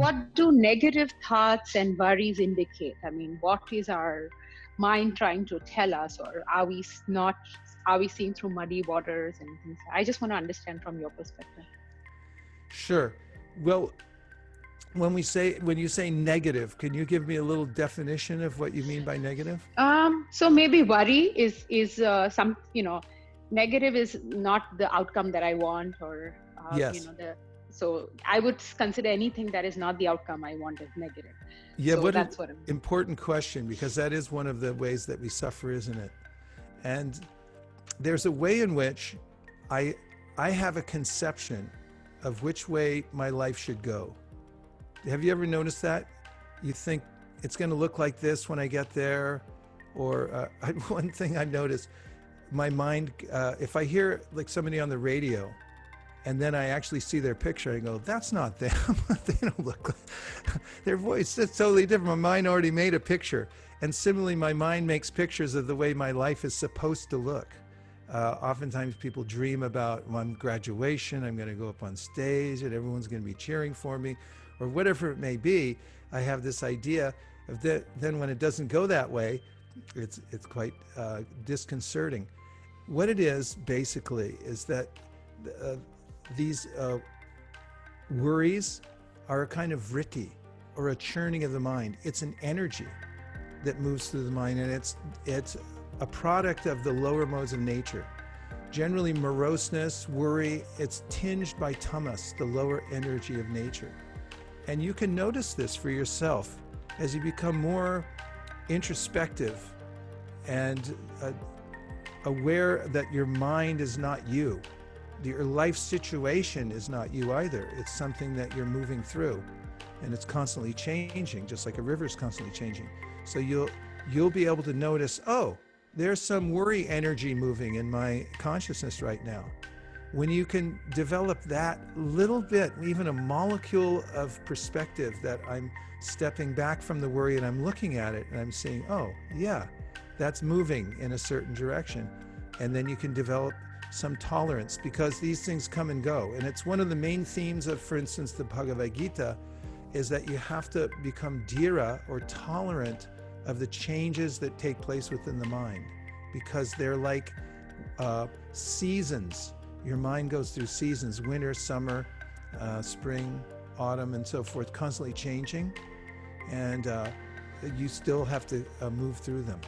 what do negative thoughts and worries indicate? I mean, what is our mind trying to tell us, or are we not? Are we seeing through muddy waters and things? I just want to understand from your perspective. Sure. Well, when you say negative, can you give me a little definition of what you mean by negative? So maybe worry is some, negative is not the outcome that I want, or Yes. the. So I would consider anything that is not the outcome I want as negative. Yeah, So what an that's what I mean. important question, because that is one of the ways that we suffer, isn't it? And there's a way in which I I have a conception of which way my life should go. Have you ever noticed that? You think it's going to look like this when I get there, or one thing I noticed, my mind, if I hear like somebody on the radio, and then I actually see their picture, I go, that's not them. They don't look like their voice. It's totally different. My mind already made a picture. And similarly, my mind makes pictures of the way my life is supposed to look. Oftentimes people dream about on graduation, I'm going to go up on stage and everyone's going to be cheering for me, or whatever it may be. I have this idea of that. Then when it doesn't go that way, it's quite disconcerting. What it is basically is that these worries are a kind of vritti, or a churning of the mind. It's an energy that moves through the mind, and it's a product of the lower modes of nature. Generally, moroseness, worry, it's tinged by tamas, the lower energy of nature. And you can notice this for yourself as you become more introspective and aware that your mind is not you. Your life situation is not you either. It's something that you're moving through, and it's constantly changing, just like a river is constantly changing. So you'll be able to notice, oh, there's some worry energy moving in my consciousness right now. When you can develop that little bit, even a molecule of perspective, that I'm stepping back from the worry and I'm looking at it and I'm seeing, oh, yeah, that's moving in a certain direction. And then you can develop some tolerance, because these things come and go. And it's one of the main themes of, for instance, the Bhagavad Gita, is that you have to become dhira, or tolerant, of the changes that take place within the mind, because they're like seasons. Your mind goes through seasons: winter, summer, spring, autumn, and so forth, constantly changing, and you still have to move through them.